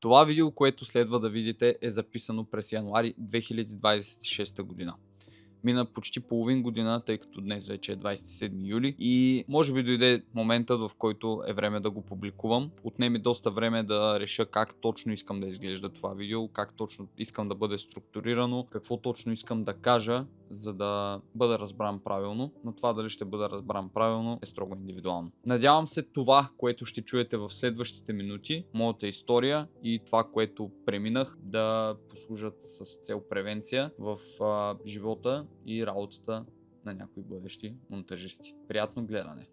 Това видео, което следва да видите, е записано през януари 2026 година. Мина почти половин година, тъй като днес вече е 27 юли и може би дойде моментът, в който е време да го публикувам. Отнеми доста време да реша как точно искам да изглежда това видео, как точно искам да бъде структурирано, какво точно искам да кажа, за да бъда разбран правилно, но това дали ще бъда разбран правилно е строго индивидуално. Надявам се това, което ще чуете в следващите минути, моята история и това, което преминах, да послужат с цел превенция в живота и работата на някои бъдещи монтажисти. Приятно гледане!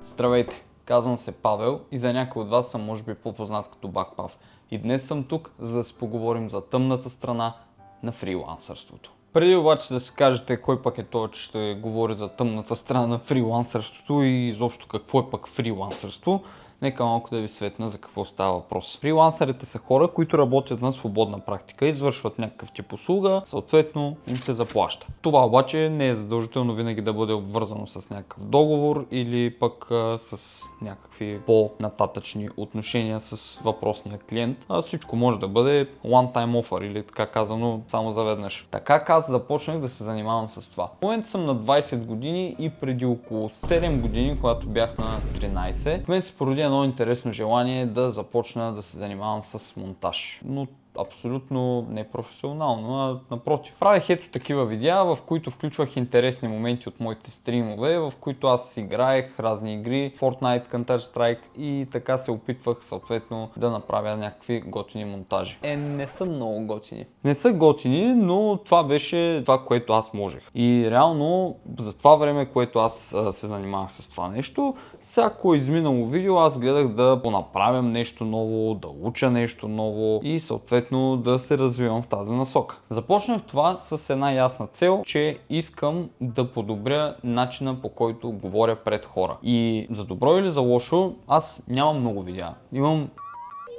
Здравейте! Казвам се Павел и за някой от вас съм може би по-познат като Бакпав. И днес съм тук, за да си поговорим за тъмната страна на фрилансърството. Преди обаче да си кажете кой пък е той, че ще говори за тъмната страна на фрилансърството и изобщо какво е пък фрилансърство, нека малко да ви светна за какво става въпрос. Фрилансърите са хора, които работят на свободна практика, извършват някакъв тип услуга, съответно им се заплаща. Това обаче не е задължително винаги да бъде обвързано с някакъв договор или пък с някакви по-нататъчни отношения с въпросния клиент. Всичко може да бъде one-time offer или така казано само заведнъж. Така аз започнах да се занимавам с това. В момента съм на 20 години и преди около 7 години, когато бях на 13, в мен се породи едно интересно желание да започна да се занимавам с монтаж. Но абсолютно непрофесионално, а напротив. Правих ето такива видеа, в които включвах интересни моменти от моите стримове, в които аз играех разни игри, Fortnite, Counter-Strike и така се опитвах съответно да направя някакви готини монтажи. Не са много готини. Не са готини, но това беше това, което аз можех. И реално за това време, което аз се занимавах с това нещо, всяко изминало видео аз гледах да понаправям нещо ново, да уча нещо ново и съответно да се развивам в тази насока. Започнах това с една ясна цел, че искам да подобря начина, по който говоря пред хора. И за добро или за лошо, аз нямам много видеа. Имам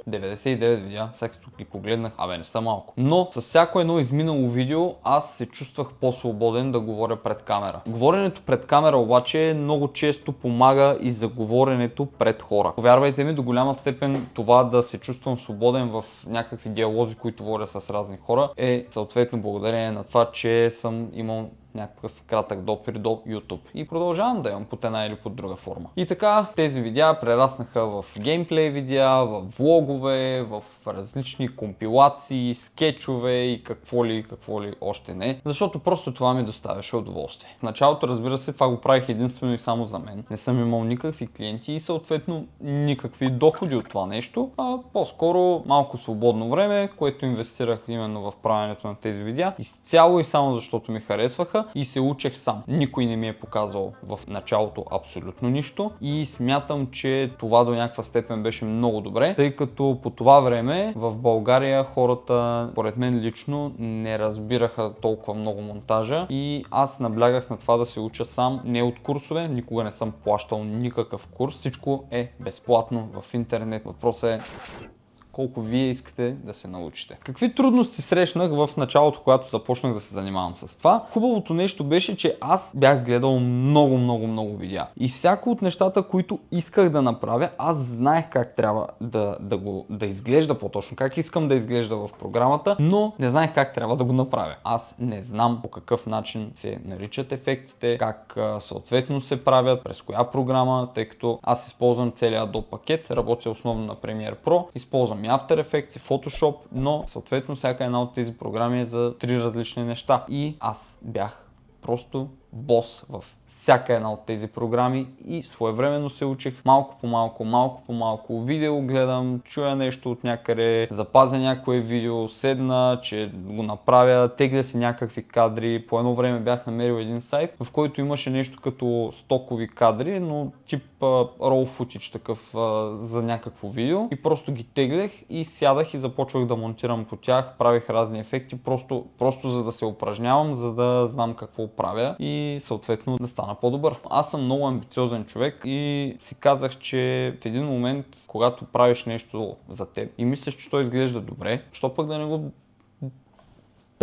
99 видеа, сега като ги погледнах, не са малко. Но с всяко едно изминало видео аз се чувствах по-свободен да говоря пред камера. Говоренето пред камера обаче много често помага и за говоренето пред хора. Повярвайте ми, до голяма степен това да се чувствам свободен в някакви диалози, които водя с разни хора, е съответно благодарение на това, че съм имал някакъв кратък допир до YouTube. И продължавам да имам под една или под друга форма. И така тези видеа прераснаха в геймплей видеа, в влогове, в различни компилации, скетчове и какво ли още не. Защото просто това ми доставяше удоволствие. В началото, разбира се, това го правих единствено и само за мен. Не съм имал никакви клиенти и съответно никакви доходи от това нещо, а по-скоро малко свободно време, което инвестирах именно в правенето на тези видеа. Изцяло и само защото ми харесваха и се учех сам. Никой не ми е показал в началото абсолютно нищо и смятам, че това до някаква степен беше много добре, тъй като по това време в България хората, според мен лично, не разбираха толкова много монтажа и аз наблягах на това да се уча сам, не от курсове, никога не съм плащал никакъв курс, всичко е безплатно в интернет. Въпросът е колко вие искате да се научите. Какви трудности срещнах в началото, когато започнах да се занимавам с това? Хубавото нещо беше, че аз бях гледал много видеа. И всяко от нещата, които исках да направя, аз знаех как трябва да изглежда по-точно, как искам да изглежда в програмата, но не знаех как трябва да го направя. Аз не знам по какъв начин се наричат ефектите, как съответно се правят, през коя програма, тъй като аз използвам целият Adobe пакет, работя основно на Premiere Pro, използвам и After Effects и Photoshop, но съответно всяка една от тези програми е за 3 различни неща. И аз бях просто бос в всяка една от тези програми и своевременно се учих малко по малко видео гледам, чуя нещо от някъде, запазя някое видео, седна, че го направя, тегля си някакви кадри. По едно време бях намерил един сайт, в който имаше нещо като стокови кадри, но тип raw footage такъв за някакво видео и просто ги теглех и сядах и започвах да монтирам по тях, правих разни ефекти, просто за да се упражнявам, за да знам какво правя и съответно да стана по-добър. Аз съм много амбициозен човек и си казах, че в един момент, когато правиш нещо за теб и мислиш, че то изглежда добре, що пък да не го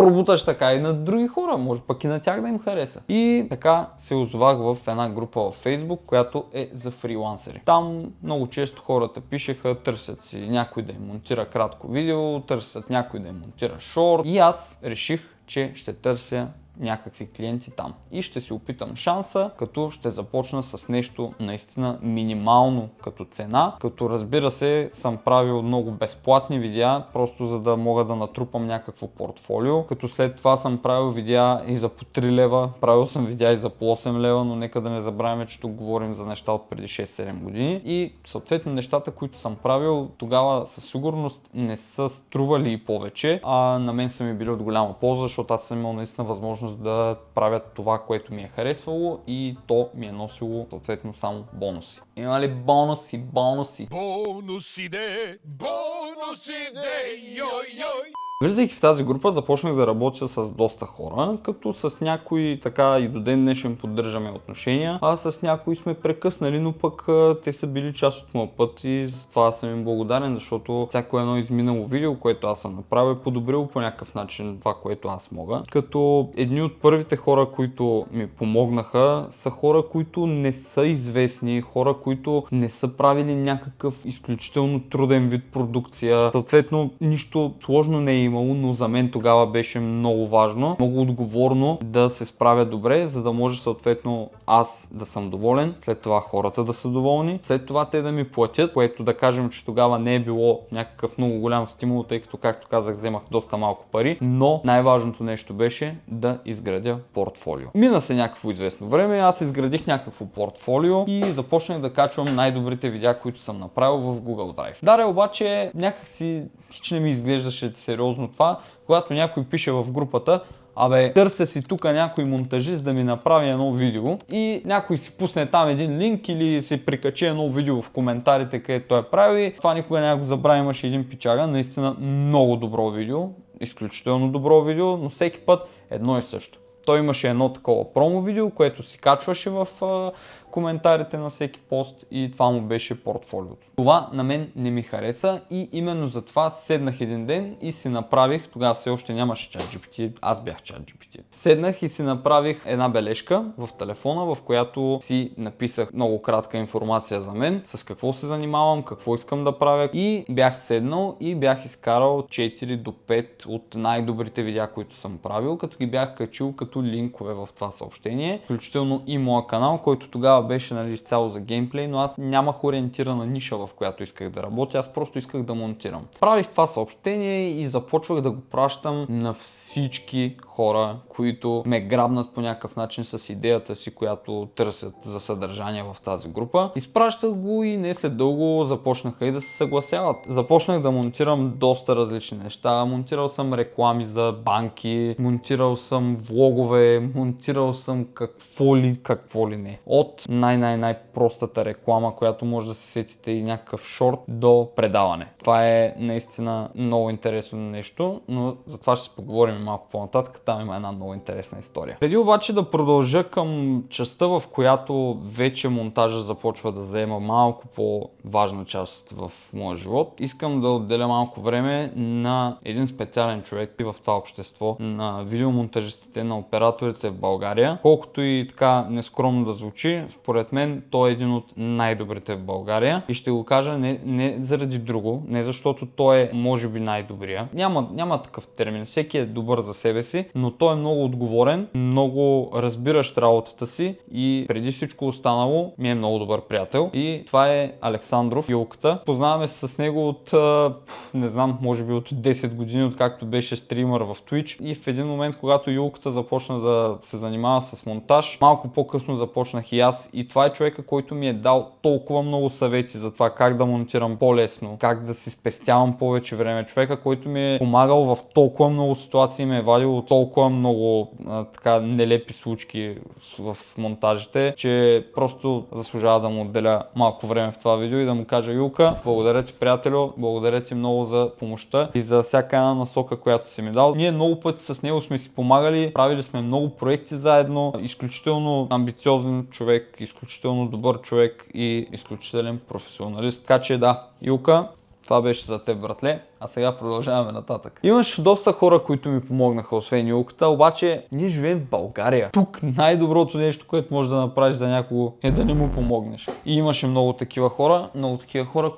пробуташ така и на други хора, може пък и на тях да им хареса. И така се озовах в една група във Facebook, която е за фрилансери. Там много често хората пишеха, търсят си някой да им монтира кратко видео, търсят някой да им монтира шорт и аз реших, че ще търся някакви клиенти там. И ще си опитам шанса, като ще започна с нещо наистина минимално като цена, като разбира се съм правил много безплатни видеа, просто за да мога да натрупам някакво портфолио, като след това съм правил видеа и за по 3 лева, правил съм видеа и за по 8 лева, но нека да не забравяме, че тук говорим за неща от преди 6-7 години и съответно нещата, които съм правил тогава със сигурност не са стрували и повече, а на мен са ми били от голяма полза, защото аз съм имал наистина възможност да правя това, което ми е харесвало и то ми е носило съответно само бонуси. Има ли бонуси? Бонуси! Бонусите! Бонусите! Йой-йой! Влизайки в тази група, започнах да работя с доста хора, като с някои така и до ден днешен поддържаме отношения, а с някои сме прекъснали, но пък те са били част от моя път и за това съм им благодарен, защото всяко едно изминало видео, което аз съм направил, е подобрило по някакъв начин това, което аз мога. Като едни от първите хора, които ми помогнаха, са хора, които не са известни, хора, които не са правили някакъв изключително труден вид продукция. Съответно, нищо сложно не е имало, но за мен тогава беше много важно, много отговорно да се справя добре, за да може съответно аз да съм доволен, след това хората да са доволни, след това те да ми платят, което да кажем, че тогава не е било някакъв много голям стимул, тъй като, както казах, вземах доста малко пари, но най-важното нещо беше да изградя портфолио. Мина се някакво известно време, аз изградих някакво портфолио и започнах да качвам най-добрите видеа, които съм направил в Google Drive. Даре, обаче някакси хич не ми изглеждаше сериозно това, когато някой пише в групата: абе, търся си тук някой монтажист да ми направи едно видео и някой си пусне там един линк или си прикачи едно видео в коментарите, където той е прави. Това никога няма го забравя, имаше един пичага, наистина много добро видео, изключително добро видео, но всеки път едно и също. Той имаше едно такова промо видео, което си качваше в коментарите на всеки пост и това му беше портфолиото. Това на мен не ми хареса и именно затова седнах един ден и си направих, тогава все още нямаше ChatGPT, аз бях ChatGPT. Седнах и си направих една бележка в телефона, в която си написах много кратка информация за мен, с какво се занимавам, какво искам да правя и бях седнал и бях изкарал 4 до 5 от най-добрите видеа, които съм правил, като ги бях качил като линкове в това съобщение, включително и моя канал, който тогава беше, нали, цяло за геймплей, но аз нямах ориентирана ниша, в която исках да работя, аз просто исках да монтирам. Правих това съобщение и започвах да го пращам на всички хора, които ме грабнат по някакъв начин с идеята си, която търсят за съдържание в тази група. Изпращах го и не след дълго започнаха и да се съгласяват. Започнах да монтирам доста различни неща. Монтирал съм реклами за банки, монтирал съм влогове, монтирал съм какво ли не. От най-простата реклама, която може да се сетите и някакъв шорт, до предаване. Това е наистина много интересно нещо, но за това ще си поговорим малко по-нататък. Там има една много интересна история. Преди обаче да продължа към частта, в която вече монтажа започва да заема малко по-важна част в моя живот, искам да отделя малко време на един специален човек в това общество, на видеомонтажистите, на операторите в България. Колкото и така нескромно да звучи, според мен той е един от най-добрите в България и ще го кажа не заради друго, не защото той е може би най-добрия. Няма такъв термин, всеки е добър за себе си, но той е много отговорен, много разбиращ работата си и преди всичко останало ми е много добър приятел. И това е Александров, Юлката. Познаваме се с него от, не знам, може би от 10 години, откакто беше стримър в Twitch. И в един момент, когато Юлката започна да се занимава с монтаж, малко по-късно започнах и аз. И това е човека, който ми е дал толкова много съвети за това как да монтирам по-лесно, как да си спестявам повече време. Човека, който ми е помагал в толкова много ситуации, ме е вадил от толкова много така нелепи случки в монтажите, че просто заслужава да му отделя малко време в това видео и да му кажа: Юлка, благодаря ти, приятелю, благодаря ти много за помощта и за всяка една насока, която си ми дал. Ние много пъти с него сме си помагали, правили сме много проекти заедно, изключително амбициозен човек, изключително добър човек и изключителен професионалист. Така че да, Юлка, Това беше за теб, братле. А сега продължаваме нататък. Имаше доста хора, които ми помогнаха, освен Юлката, обаче ние живеем в България. Тук най-доброто нещо, което можеш да направиш за някого, е да не му помогнеш. И имаше много такива хора,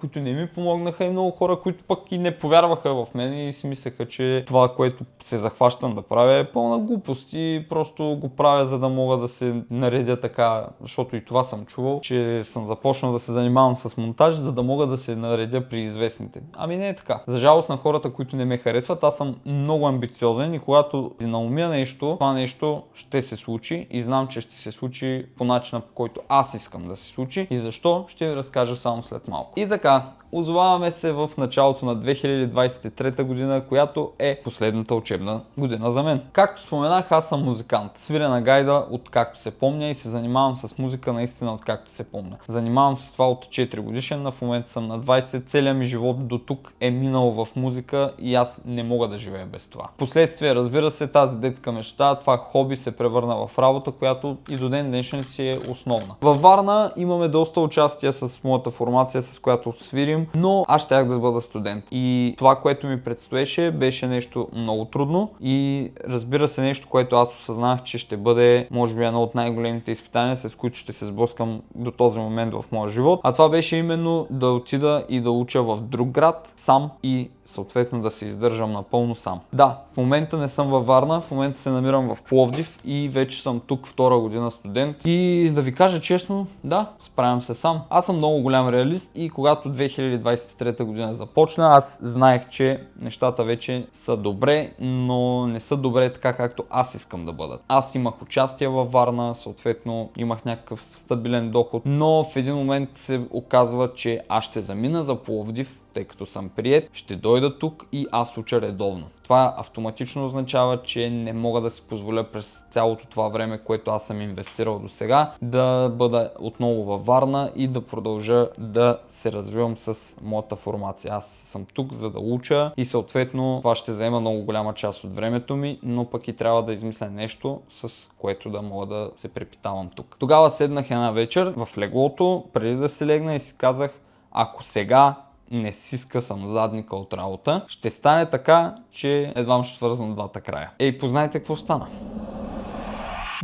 които не ми помогнаха, и много хора, които пък и не повярваха в мен и си мислеха, че това, което се захващам да правя, е пълна глупост и просто го правя, за да мога да се наредя така, защото и това съм чувал, че съм започнал да се занимавам с монтаж, за да мога да се наредя при известните. Ами не е така. За жалост на хората, които не ме харесват, аз съм много амбициозен и когато си наумя нещо, това нещо ще се случи и знам, че ще се случи по начина, по който аз искам да се случи и защо ще ви разкажа само след малко. И така, озоваваме се в началото на 2023 година, която е последната учебна година за мен. Както споменах, аз съм музикант. Свиря на гайда откакто се помня и се занимавам с музика наистина откакто се помня. Занимавам се с това от 4 годишен, в момента съм на 20, целият ми живот до тук е минал в музика и аз не мога да живея без това. Впоследствие, разбира се, тази детска мечта, това хоби се превърна в работа, която и до ден днешен си е основна. Във Варна имаме доста участия с моята формация, с която свирим, но аз щях да бъда студент. И това, което ми предстоеше, беше нещо много трудно и разбира се нещо, което аз осъзнах, че ще бъде може би едно от най-големите изпитания, с които ще се сблъскам до този момент в моя живот. А това беше именно да отида и да уча в друг град сам и съответно да се издържам напълно сам. Да, в момента не съм във Варна, в момента се намирам в Пловдив и вече съм тук втора година студент. И да ви кажа честно, да, справям се сам. Аз съм много голям реалист и когато 2023 година започна, аз знаех, че нещата вече са добре, но не са добре така, както аз искам да бъдат. Аз имах участие във Варна, съответно имах някакъв стабилен доход, но в един момент се оказва, че аз ще замина за Пловдив, тъй като съм приет, ще дойда тук и аз уча редовно. Това автоматично означава, че не мога да си позволя през цялото това време, което аз съм инвестирал до сега, да бъда отново във Варна и да продължа да се развивам с моята формация. Аз съм тук, за да уча и съответно това ще заема много голяма част от времето ми, но пък и трябва да измисля нещо, с което да мога да се препитавам тук. Тогава седнах една вечер в леглото, преди да се легна и си казах, ако сега не си скъсам задника от работа, ще стане така, че едва ще свързвам двата края. Ей, познайте какво стана.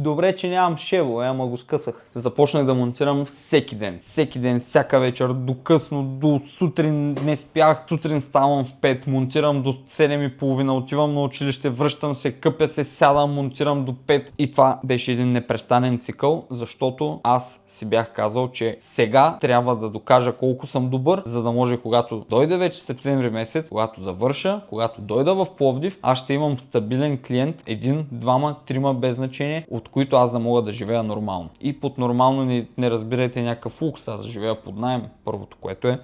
Добре, че нямам шево, ама го скъсах. Започнах да монтирам всеки ден. Всеки ден, всяка вечер, до късно, до сутрин не спях. Сутрин ставам в 5, монтирам до 7:30, отивам на училище, връщам се, къпя се, сядам, монтирам до 5. И това беше един непрестанен цикъл, защото аз си бях казал, че сега трябва да докажа колко съм добър, за да може когато дойде вече септември месец, когато завърша, когато дойда в Пловдив, аз ще имам стабилен клиент, 1, 2, 3 без значение, от които аз да мога да живея нормално. И под нормално не разбирайте някакъв лукс, аз живея под наем, първото което е.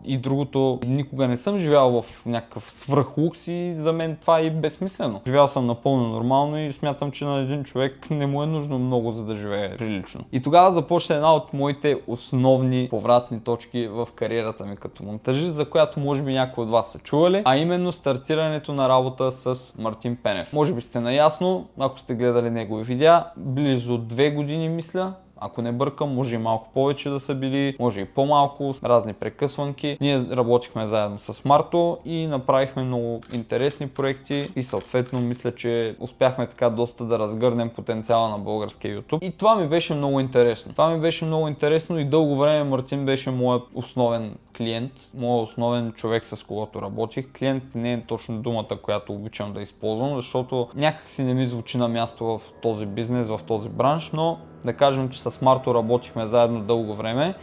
И другото, никога не съм живял в някакъв свръхлукс и за мен това е безсмислено. Живял съм напълно нормално и смятам, че на един човек не му е нужно много, за да живее прилично. И тогава започна една от моите основни повратни точки в кариерата ми като монтажист, за която може би някои от вас са чували, а именно стартирането на работа с Мартин Пенев. Може би сте наясно, ако сте гледали негови видеа, близо 2 години мисля. Ако не бъркам, може и малко повече да са били, може и по-малко, разни прекъсванки. Ние работихме заедно с Марто и направихме много интересни проекти и съответно мисля, че успяхме така доста да разгърнем потенциала на българския YouTube. И това ми беше много интересно. Това ми беше много интересно и дълго време Мартин беше моят основен клиент, моят основен човек, с когото работих. Клиент не е точно думата, която обичам да използвам, защото някак си не ми звучи на място в този бизнес, в този бранш, но да кажем, че с Марто работихме заедно дълго време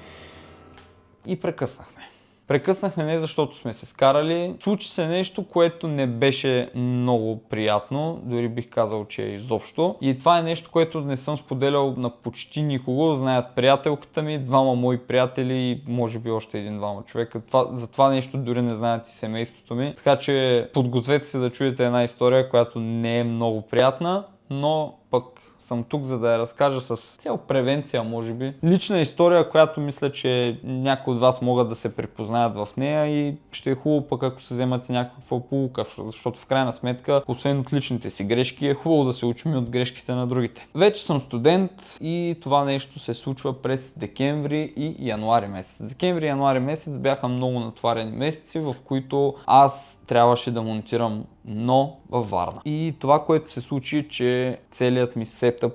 и прекъснахме. Прекъснахме не защото сме се скарали. Случи се нещо, което не беше много приятно, дори бих казал, че е изобщо. И това е нещо, което не съм споделял на почти никого. Знаят приятелката ми, 2 мои приятели и може би още 1-2 човека. За това нещо дори не знаят и семейството ми. Така че подгответе се да чуете една история, която не е много приятна, но пък съм тук, за да я разкажа с цел превенция, може би. Лична история, която мисля, че някои от вас могат да се припознаят в нея и ще е хубаво пък ако се вземат и някаква поука, защото в крайна сметка, освен от личните си грешки, е хубаво да се учим и от грешките на другите. Вече съм студент и това нещо се случва през декември и януари месец. Декември и януари месец бяха много натварени месеци, в които аз трябваше да монтирам във Варна. И това, което се случи, е, че целият ми сетъп,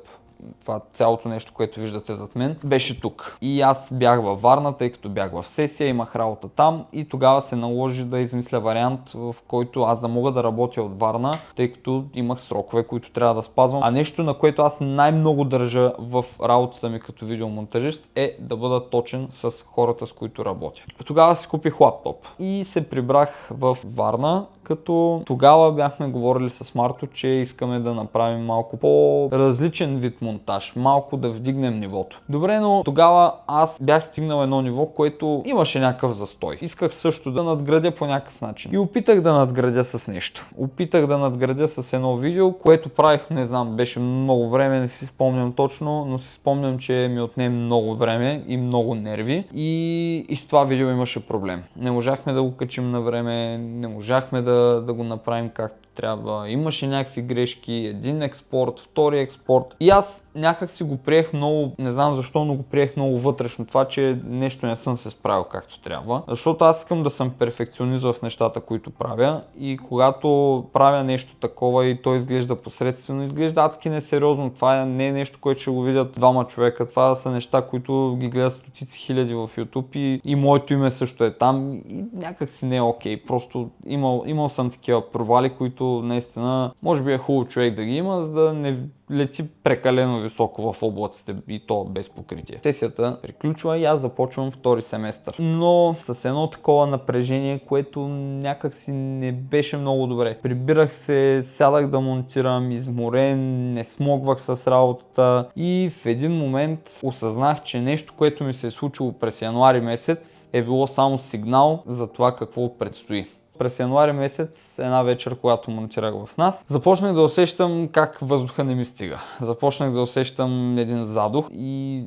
това цялото нещо, което виждате зад мен, беше тук. И аз бях във Варна, тъй като бях в сесия, имах работа там и тогава се наложи да измисля вариант, в който аз да мога да работя от Варна, тъй като имах срокове, които трябва да спазвам. А нещо, на което аз най-много държа в работата ми като видеомонтажист, е да бъда точен с хората, с които работя. Тогава си купих лаптоп и се прибрах в Варна, като тогава бяхме говорили с Марто, че искаме да направим малко по-различен вид монтаж, малко да вдигнем нивото. Добре, но тогава аз бях стигнал едно ниво, което имаше някакъв застой. Исках също да надградя по някакъв начин. И опитах да надградя с нещо. Опитах да надградя с едно видео, което правих, не знам, беше много време, не си спомням точно, но си спомням, че ми отне много време и много нерви. И с това видео имаше проблем. Не можахме да го качим на време, не можахме да го направим както трябва. Имаше някакви грешки, един експорт, втори експорт. И аз някак си го приех много, не знам защо, но го приех много вътрешно. Това, че нещо не съм се справил както трябва. Защото аз искам да съм перфекционист в нещата, които правя. И когато правя нещо такова и то изглежда посредствено, изглежда адски несериозно. Това не е нещо, което ще го видят двама човека. Това са неща, които ги гледат стотици хиляди в YouTube и моето име също е там. И някак си не е окей. Просто имал съм такива провали, които наистина може би е хубаво човек да ги има, за да не лети прекалено високо в облаците и то без покритие. Сесията приключва и аз започвам втори семестър. Но с едно такова напрежение, което някак си не беше много добре. Прибирах се, сядах да монтирам, изморен, не смогвах с работата и в един момент осъзнах, че нещо, което ми се е случило през януари месец, е било само сигнал за това какво предстои. През януари месец, една вечер, когато монтирах в нас, започнах да усещам как въздуха не ми стига. Започнах да усещам един задух и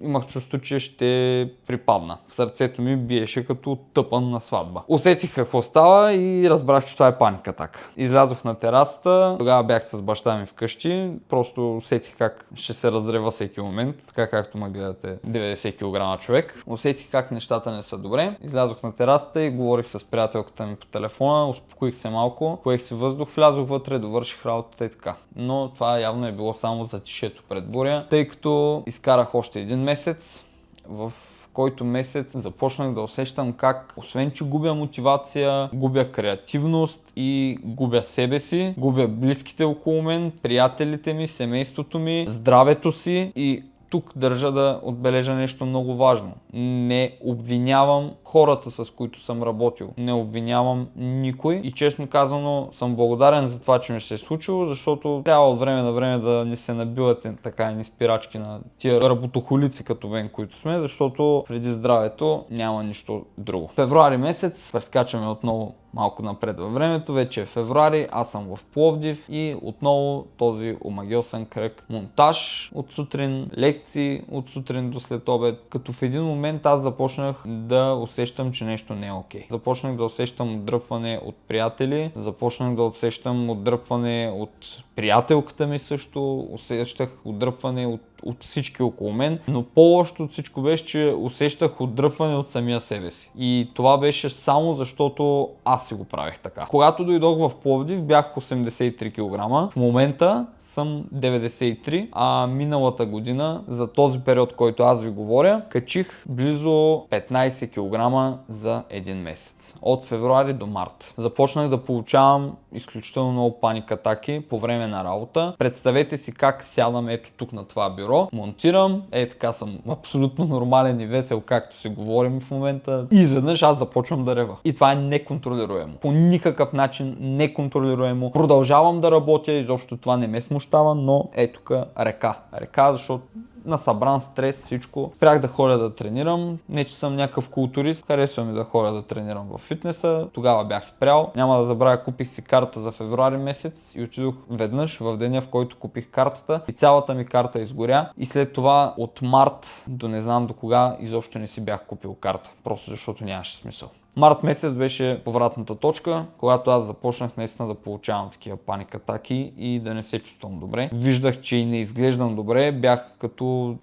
имах чувство, че ще припадна. В сърцето ми биеше като тъпан на сватба. Усетих какво става и разбрах, че това е паника атака. Излязох на терасата, тогава бях с баща ми вкъщи, просто усетих как ще се разрева всеки момент, така както ме гледате 90 кг човек. Усетих как нещата не са добре. Излязох на терасата и говорих с приятелката ми по телефона, успокоих се малко, поех си въздух, влязох вътре, довърших работата и така. Но това явно е било само за тишето пред буря, тъй като изкарах още един месец, в който месец започнах да усещам как, освен че губя мотивация, губя креативност и губя себе си, губя близките около мен, приятелите ми, семейството ми, здравето си и тук държа да отбележа нещо много важно. Не обвинявам хората, с които съм работил. Не обвинявам никой и честно казано съм благодарен за това, че ми се е случило, защото трябва от време на време да ни се набиват така едни спирачки на тия работохолици като мен, които сме, защото преди здравето няма нищо друго. Февруари месец, прескачаме отново малко напред във времето, вече е февруари, аз съм в Пловдив и отново този омагьосан кръг монтаж от сутрин, лекции от сутрин до след обед, като в един момент аз започнах да усещам, че нещо не е окей. Започнах да усещам отдръпване от приятели, започнах да усещам отдръпване от приятелката ми също, усещах отдръпване от всички около мен, но по-лошото от всичко беше, че усещах отдръпване от самия себе си. И това беше само защото аз си го правех така. Когато дойдох в Пловдив, бях 83 кг. В момента съм 93, а миналата година, за този период, който аз ви говоря, качих близо 15 кг за един месец. От февруари до март. Започнах да получавам изключително много паник атаки по време на работа. Представете си как сядам ето тук на това бюро, монтирам, така съм абсолютно нормален и весел, както си говорим в момента. И изведнъж аз започвам да рева. И това е неконтролируемо. По никакъв начин неконтролируемо. Продължавам да работя, изобщо това не ме смущава, но ето тук река. Река, защото насъбран стрес, всичко. Спрях да ходя да тренирам. Не, че съм някакъв културист, харесва ми да ходя да тренирам в фитнеса. Тогава бях спрял. Няма да забравя, купих си карта за февруари месец и отидох веднъж в деня, в който купих картата и цялата ми карта изгоря. И след това от март до не знам до кога изобщо не си бях купил карта, просто защото нямаше смисъл. Март месец беше повратната точка, когато аз започнах наистина да получавам такива паникатаки и да не се чувствам добре. Виждах, че и не изглеждам добре, бях като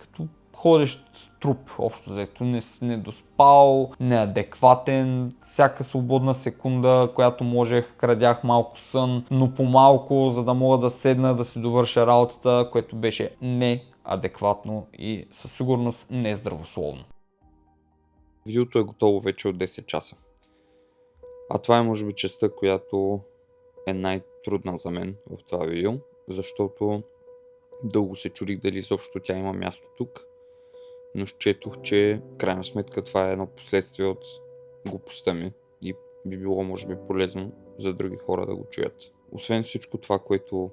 ходещ труп, общо взето, недоспал, неадекватен, всяка свободна секунда, която можех, крадях малко сън, но по-малко, за да мога да седна, да си довърша работата, което беше неадекватно и със сигурност нездравословно. Видеото е готово вече от 10 часа. А това е може би частта, която е най-трудна за мен в това видео, защото дълго се чудих дали изобщо тя има място тук, но счетох, че в крайна сметка това е едно последствие от глупостта ми и би било може би полезно за други хора да го чуят. Освен всичко това, което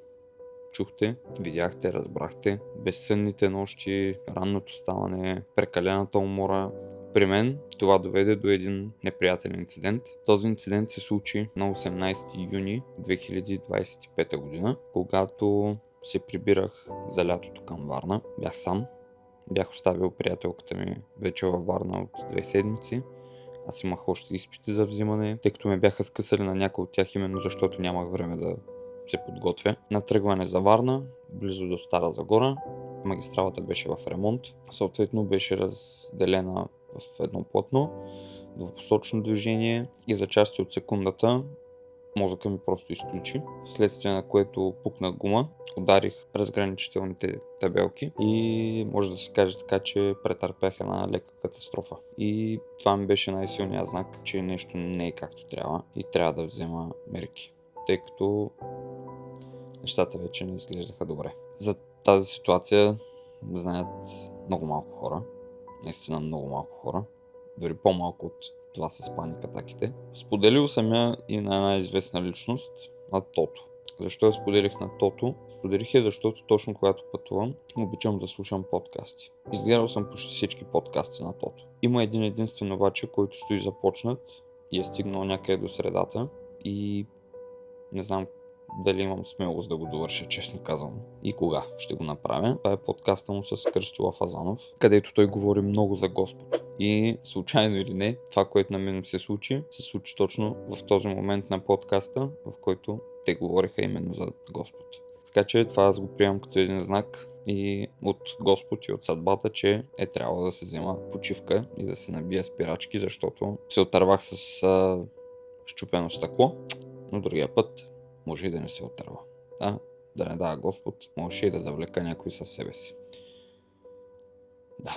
чухте, видяхте, разбрахте, безсънните нощи, ранното ставане, прекалената умора, при мен това доведе до един неприятен инцидент. Този инцидент се случи на 18 юни 2025 година, когато се прибирах за лятото към Варна. Бях сам. Бях оставил приятелката ми вече във Варна от 2 седмици. Аз имах още изпити за взимане, тъй като ме бяха скъсали на някои от тях, именно защото нямах време да се подготвя. На тръгване за Варна, близо до Стара Загора, магистралата беше в ремонт, съответно беше разделена в едно платно, двупосочно движение и за части от секундата мозъка ми просто изключи, вследствие на което пукнах гума, ударих разграничителните табелки и може да се каже така, че претърпях една лека катастрофа. И това ми беше най-силният знак, че нещо не е както трябва и трябва да взема мерки, тъй като нещата вече не изглеждаха добре. За тази ситуация знаят много малко хора, наистина много малко хора, дори по-малко от това с паникатаките. Споделил съм я и на една известна личност, на Тото. Защо я споделих на Тото? Споделих я, защото точно когато пътувам, обичам да слушам подкасти. Изгледал съм почти всички подкасти на Тото. Има един единствен обаче, който стои започнат и е стигнал някъде до средата и не знам дали имам смелост да го довърша, честно казвам. И кога ще го направя. Това е подкаста му с Кръстю Лафазанов, където той говори много за Господ. И случайно или не, това, което на мен се случи точно в този момент на подкаста, в който те говориха именно за Господ. Така че това аз го приемам като един знак и от Господ и от съдбата, че е трябвало да се взема почивка и да се набия спирачки, защото се отървах с счупено стъкло, но другия път може и да не се отърва. Да не дава Господ, може и да завлека някой със себе си. Да.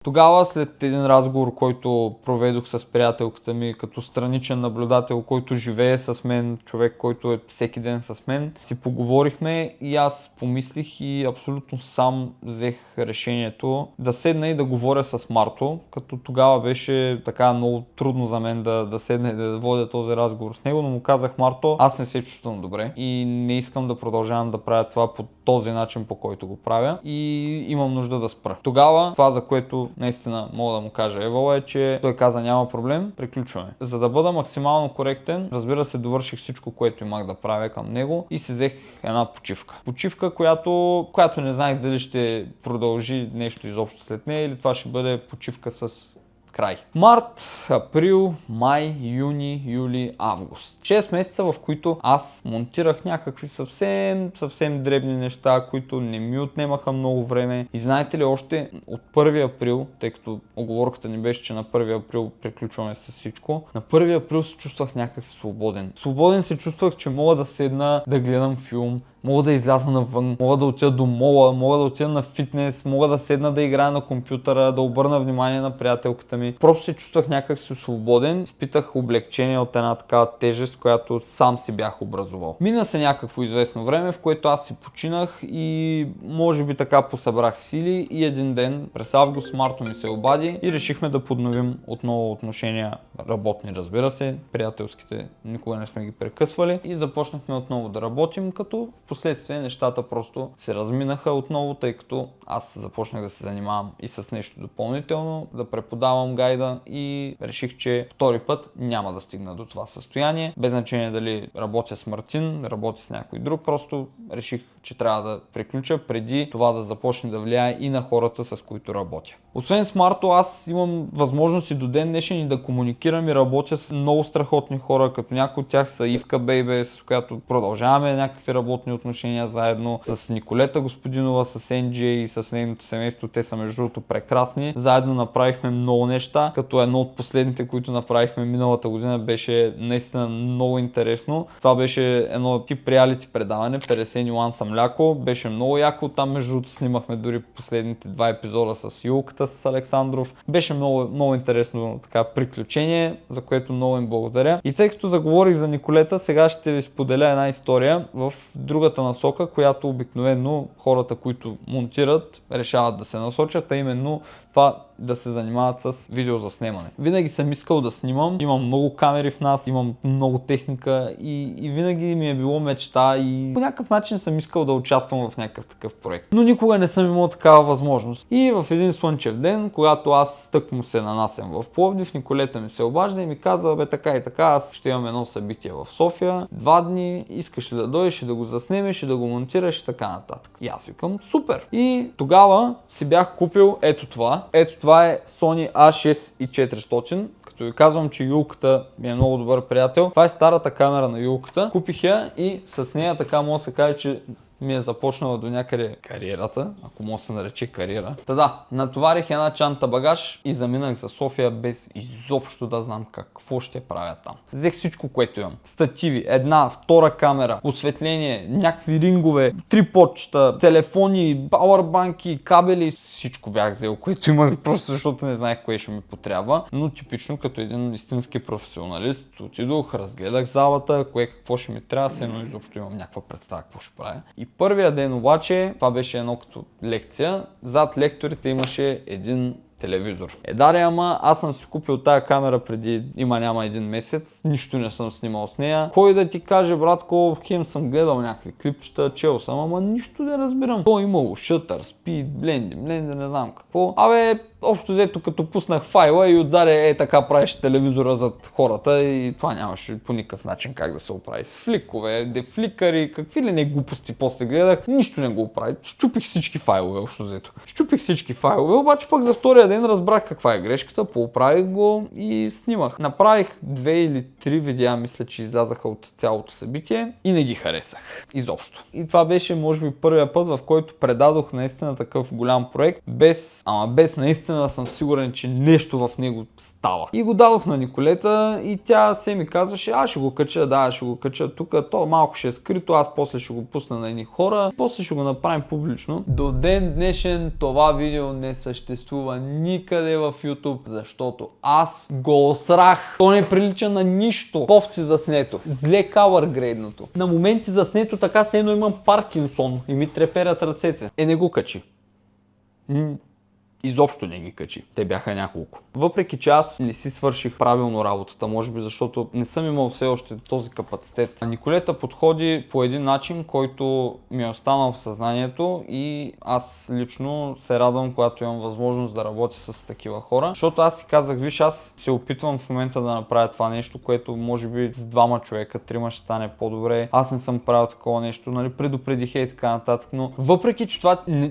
Тогава, след един разговор, който проведох с приятелката ми като страничен наблюдател, който живее с мен, човек, който е всеки ден с мен, си поговорихме и аз помислих и абсолютно сам взех решението да седна и да говоря с Марто, като тогава беше така много трудно за мен да седна и да водя този разговор с него, но му казах: Марто, аз не се чувствам добре и не искам да продължавам да правя това по този начин, по който го правя и имам нужда да спра. Тогава това, за което наистина мога да му кажа Евала, е, че той каза: няма проблем, приключваме. За да бъда максимално коректен, разбира се, довърших всичко, което имах да правя към него и си взех една почивка. Почивка, която не знаех дали ще продължи нещо изобщо след нея или това ще бъде почивка с край. Март, април, май, юни, юли, август. 6 месеца, в които аз монтирах някакви съвсем дребни неща, които не ми отнемаха много време. И знаете ли, още от 1 април, тъй като оговорката ни беше, че на 1 април приключваме с всичко, на 1 април се чувствах някак свободен. Свободен се чувствах, че мога да седна да гледам филм, мога да изляза навън, мога да отида до мола, мога да отида на фитнес, мога да седна да играя на компютъра, да обърна внимание на приятелката ми. Просто се чувствах някак си свободен, изпитах облегчение от една такава тежест, която сам си бях образувал. Мина се някакво известно време, в което аз си починах и може би така посъбрах сили и един ден през август Марто ми се обади и решихме да подновим отново отношения работни, разбира се, приятелските никога не сме ги прекъсвали и започнахме отново да работим, като в последствие нещата просто се разминаха отново, тъй като аз започнах да се занимавам и с нещо допълнително, да преподавам гайда и реших, че втори път няма да стигна до това състояние, без значение дали работя с Мартин, работя с някой друг, просто реших, че трябва да приключа преди това да започне да влияе и на хората, с които работя. Освен с Марто, аз имам възможност и до ден днешен и да комуникирам и работя с много страхотни хора, като някои от тях са Ивка Бейбе, с която продължаваме някакви работни отношения заедно, с Николета Господинова, с NJ и с нейното семейство, те са между другото прекрасни. Заедно направихме много неща, като едно от последните, които направихме миналата година, беше наистина много интересно. Това беше едно тип реалити предаване, 50 нюанса мляко, беше много яко, там между другото снимахме дори последните 2 епизода с Юлката, с Александров. Беше много интересно така приключение, за което много им благодаря. И тъй като заговорих за Николета, сега ще ви споделя една история в другата насока, която обикновено хората, които монтират, решават да се насочат, а именно това да се занимават с видеозаснемане. Винаги съм искал да снимам, имам много камери в нас, имам много техника и винаги ми е било мечта и по някакъв начин съм искал да участвам в някакъв такъв проект. Но никога не съм имал такава възможност. И в един слънчев ден, когато аз тъкмо се нанасям в Пловдив, Николета ми се обажда и ми казва: бе, така и така, аз ще имам едно събитие в София, 2 дни, искаш ли да дойдеш и да го заснемеш и да го монтираш и така нататък. И аз викам: супер! И тогава си бях купил ето това. Ето това е Sony A6400. Като ви казвам, че Юлката ми е много добър приятел. Това е старата камера на Юлката. Купих я и с нея така може да се каже, че ми е започнала до някъде кариерата, ако може да се нарече кариера. Та да, натоварих една чанта багаж и заминах за София без изобщо да знам какво ще правя там. Взех всичко, което имам. Стативи, една, втора камера, осветление, някакви рингове, 3 почта, телефони, пауърбанки, кабели. Всичко бях взел, което имах, просто защото не знаех кое ще ми потрябва. Но типично като един истински професионалист отидох, разгледах залата, кое какво ще ми трябва, все едно изобщо имам някаква представа какво ще правя. И първия ден обаче, това беше едно като лекция, зад лекторите имаше един телевизор. Ама аз съм си купил тая камера преди няма един месец, нищо не съм снимал с нея. Кой да ти каже, братко, хем съм гледал някакви клипчета, чел съм, ама нищо не разбирам. То имало шътър, спид, бленди, не знам какво. Общо взето като пуснах файла и отзаде така правиш телевизора зад хората и това нямаше по никакъв начин как да се оправи. С фликове, дефликари, какви ли не глупости после гледах, нищо не го оправи. Щупих всички файлове, общо взето. Щупих всички файлове, обаче пък за втория ден разбрах каква е грешката, поправих го и снимах. Направих 2 или 3 видеа, мисля, че излязаха от цялото събитие и не ги харесах. Изобщо. И това беше, може би, първия път, в който предадох наистина такъв голям проект, без наистина да съм сигурен, че нещо в него става. И го дадох на Николета и тя се ми казваше: ще го кача, ще го кача тук, то малко ще е скрито, аз после ще го пусна на едни хора, после ще го направим публично. До ден днешен това видео не съществува никъде в YouTube, защото аз го осрах. То не прилича на нищо. Кофти заснето, зле калър грейдното. На моменти заснето така, все едно имам Паркинсон и ми треперят ръцете. Не го качи. Изобщо не ги качи. Те бяха няколко. Въпреки че аз не си свърших правилно работата, може би защото не съм имал все още този капацитет. Николета подходи по един начин, който ми е останал в съзнанието и аз лично се радвам, когато имам възможност да работя с такива хора. Защото аз си казах: виж, аз се опитвам в момента да направя това нещо, което може би с 2 човека, 3 ще стане по-добре. Аз не съм правил такова нещо, нали, предупредих и така нататък, но въпреки че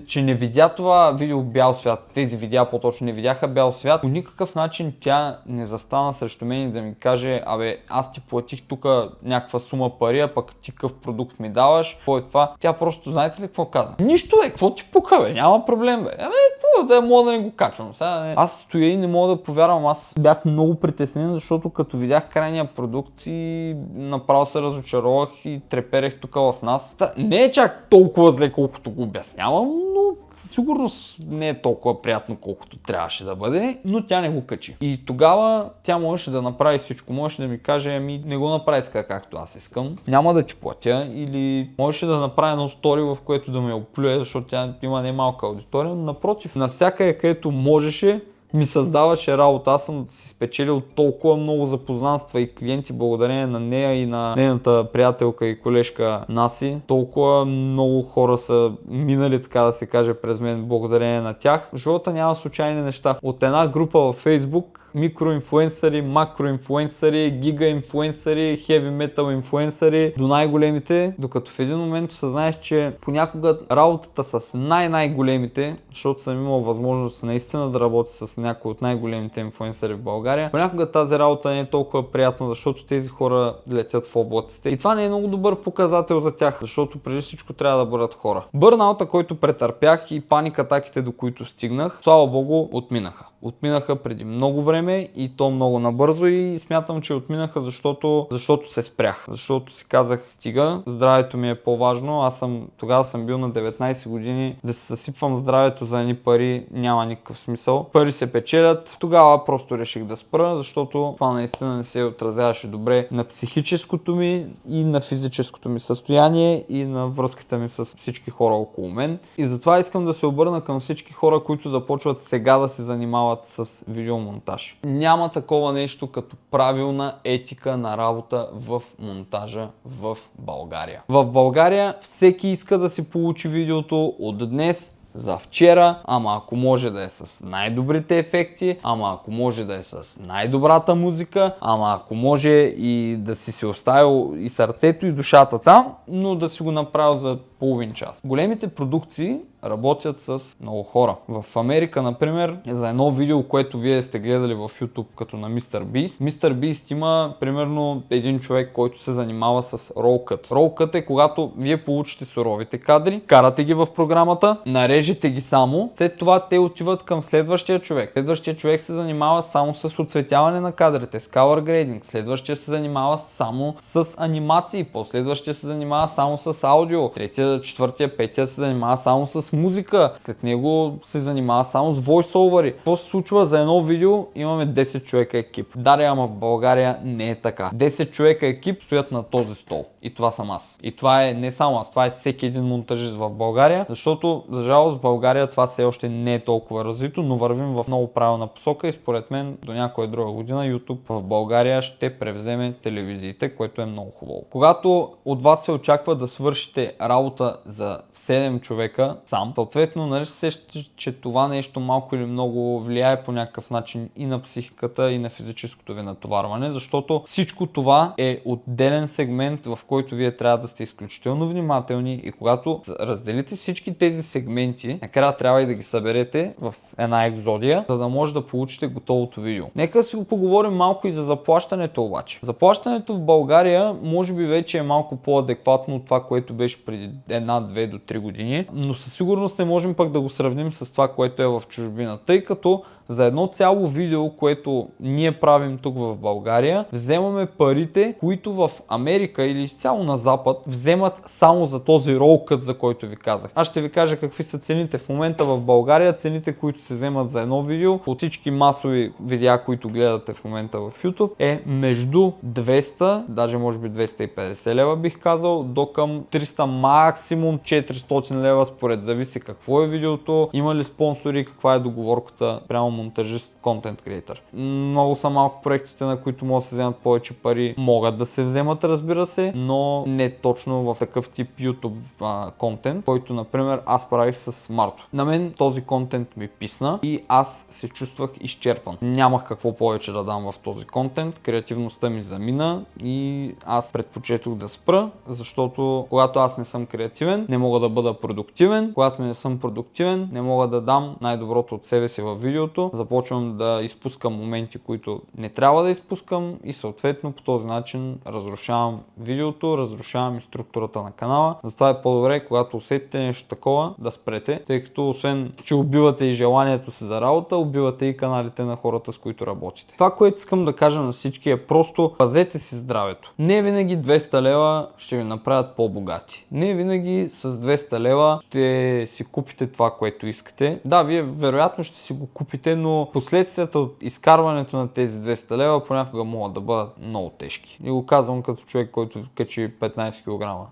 че не видя това видео бял свят, тези видеа по-точно не видяха бял свят, по никакъв начин тя не застана срещу мен и да ми каже: аз ти платих тук някаква сума пари, а пък ти какъв продукт ми даваш, какво е това? Тя просто, знаете ли какво каза? Нищо, какво ти пука, няма проблем, какво да мога да не го качвам сега, не. Аз стоя и не мога да повярвам, аз бях много притеснен, защото като видях крайния продукт и направо се разочаровах и треперех тук в нас. Не е чак толкова зле, колкото го обяснявам, но със сигурност не е толкова приятно, колкото трябваше да бъде, но тя не го качи. И тогава тя можеше да направи всичко. Можеше да ми каже: не го направи така, както аз искам, няма да ти платя, или можеше да направи едно стори, в което да ме оплюе, защото тя има немалка аудитория. Напротив, навсякъде, където можеше, ми създаваше работа. Аз съм си спечелил толкова много запознанства и клиенти благодарение на нея и на нейната приятелка и колежка Наси. Толкова много хора са минали, така да се каже, през мен благодарение на тях. В живота няма случайни неща. От една група във Facebook, микроинфлуенсъри, макроинфлуенсъри, гигаинфлуенсъри, хеви метал инфлуенсъри до най-големите, докато в един момент осъзнаеш, че понякога работата с най-големите, защото съм имал възможност наистина да работя с някои от най-големите инфлуенсъри в България, понякога тази работа не е толкова приятна, защото тези хора летят в облаците. И това не е много добър показател за тях, защото преди всичко трябва да бъдат хора. Бърнаута, който претърпях и паник атаките, до които стигнах, слава богу, отминаха. Отминаха преди много време и то много набързо и смятам, че отминаха, защото се спрях. Защото си казах, стига, здравето ми е по-важно. Тогава съм бил на 19 години, да се съсипвам здравето за едни пари няма никакъв смисъл. Пари се печелят. Тогава просто реших да спра, защото това наистина не се отразяваше добре на психическото ми и на физическото ми състояние и на връзката ми с всички хора около мен. И затова искам да се обърна към всички хора, които започват сега да се занимават с видеомонтаж. Няма такова нещо като правилна етика на работа в монтажа в България. В България всеки иска да си получи видеото от днес за вчера, ама ако може да е с най-добрите ефекти, ама ако може да е с най-добрата музика, ама ако може и да си оставил и сърцето и душата там, но да си го направил за половин час. Големите продукции работят с много хора. В Америка, например, за едно видео, което вие сте гледали в YouTube като на MrBeast, MrBeast има примерно един човек, който се занимава с Roll Cut. Roll Cut е когато вие получите суровите кадри, карате ги в програмата, нарежете ги само, след това те отиват към следващия човек. Следващия човек се занимава само с оцветяване на кадрите, с color grading, следващия се занимава само с анимации, последващия се занимава само с аудио, третия, четвъртия, петия се занимава само с музика, след него се занимава само с voice-over. Какво се случва за едно видео? Имаме 10 човека екип. Даре, ама в България не е така. 10 човека екип стоят на този стол. И това съм аз. И това е не само аз, това е всеки един монтажист в България, защото за жалост в България това все още не е толкова развито, но вървим в много правилна посока и според мен до някоя друга година YouTube в България ще превземе телевизиите, което е много хубаво. Когато от вас се очаква да свършите работа за 7 човека сам, съответно, нали се сещате, че това нещо малко или много влияе по някакъв начин и на психиката, и на физическото ви натоварване, защото всичко това е отделен сегмент, в който вие трябва да сте изключително внимателни и когато разделите всички тези сегменти, накрая трябва и да ги съберете в една екзодия, за да може да получите готовото видео. Нека си го поговорим малко и за заплащането обаче. Заплащането в България може би вече е малко по-адекватно от това, което беше преди 1, 2 до 3 години, но със сигурност не можем пък да го сравним с това, което е в чужбина, тъй като за едно цяло видео, което ние правим тук в България, вземаме парите, които в Америка или цяло на Запад вземат само за този roll cut, за който ви казах. Аз ще ви кажа какви са цените в момента в България. Цените, които се вземат за едно видео, от всички масови видеа, които гледате в момента в YouTube, е между 200, даже може би 250 лева бих казал, до към 300, максимум 400 лева, според зависи какво е видеото, има ли спонсори, каква е договорката прямо монтажист, контент креатор. Много са малко проектите, на които могат да се вземат повече пари. Могат да се вземат, разбира се, но не точно в такъв тип YouTube контент, който, например, аз правих с Марто. На мен този контент ми писна и аз се чувствах изчерпан. Нямах какво повече да дам в този контент. Креативността ми замина и аз предпочетох да спра, защото когато аз не съм креативен, не мога да бъда продуктивен. Когато не съм продуктивен, не мога да дам най-доброто от себе си във видеото. Започвам да изпускам моменти, които не трябва да изпускам и съответно по този начин разрушавам видеото, разрушавам и структурата на канала. Затова е по-добре, когато усетите нещо такова, да спрете, тъй като освен, че убивате и желанието си за работа, убивате и каналите на хората, с които работите. Това, което искам да кажа на всички е просто пазете си здравето. Не винаги 200 лева ще ви направят по-богати. Не винаги с 200 лева ще си купите това, което искате. Да, вие вероятно ще си го купите, но последствията от изкарването на тези 200 лева понякога могат да бъдат много тежки. И го казвам като човек, който качи 15 кг.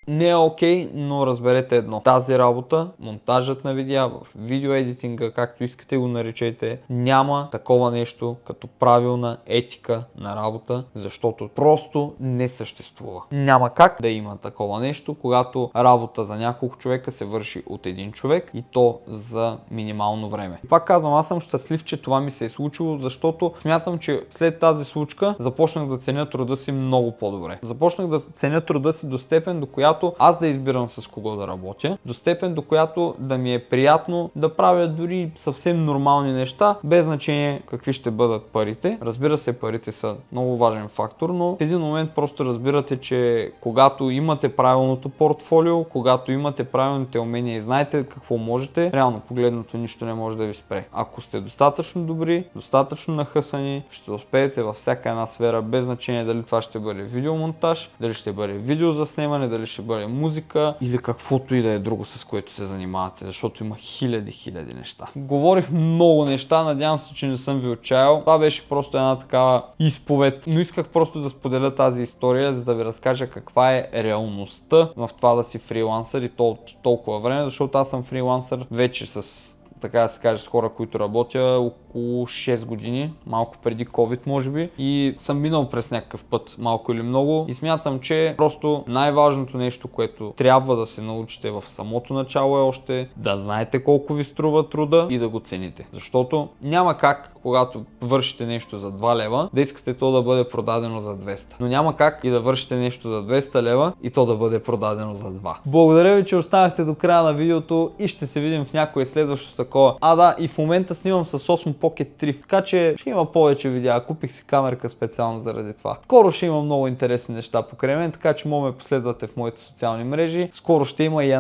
Не е окей, но разберете едно. Тази работа, монтажът на видеа, в видеоедитинга, както искате го наречете, няма такова нещо като правилна етика на работа, защото просто не съществува. Няма как да има такова нещо, когато работа за няколко човека се върши от един човек и то за минимално време. И пак казвам, аз съм щастлив, че това ми се е случило, защото смятам, че след тази случка започнах да ценя труда си много по-добре. Започнах да ценя труда си до степен, до която аз да избирам с кого да работя, до степен, до която да ми е приятно да правя дори съвсем нормални неща, без значение какви ще бъдат парите. Разбира се, парите са много важен фактор, но в един момент просто разбирате, че когато имате правилното портфолио, когато имате правилните умения и знаете какво можете, реално погледнато нищо не може да ви спре. Ако сте достатъчно добри, достатъчно нахъсани, ще успеете във всяка една сфера, без значение дали това ще бъде видеомонтаж, дали ще бъде видеозаснемане, дали ще бъде музика или каквото и да е друго, с което се занимавате, защото има хиляди неща. Говорих много неща, надявам се, че не съм ви отчаял. Това беше просто една такава изповед, но исках просто да споделя тази история, за да ви разкажа каква е реалността в това да си фрилансър и то от толкова време, защото аз съм фрилансър вече с, така да се каже, с хора, които работя около 6 години, малко преди COVID може би, и съм минал през някакъв път, малко или много, и смятам, че просто най-важното нещо, което трябва да се научите в самото начало е още да знаете колко ви струва труда и да го цените. Защото няма как, когато вършите нещо за 2 лева, да искате то да бъде продадено за 200. Но няма как и да вършите нещо за 200 лева и то да бъде продадено за 2. Благодаря ви, че останахте до края на видеото и ще се видим в някое следващо такова. Да, и в момента снимам с Osmo Pocket 3, така че ще има повече видеа. Купих си камерка специално заради това. Скоро ще има много интересни неща покрай мен, така че може да ме последвате в моите социални мрежи. Скоро ще има и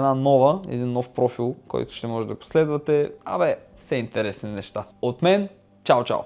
един нов профил, който ще може да последвате. Все интересни неща. От мен, чао!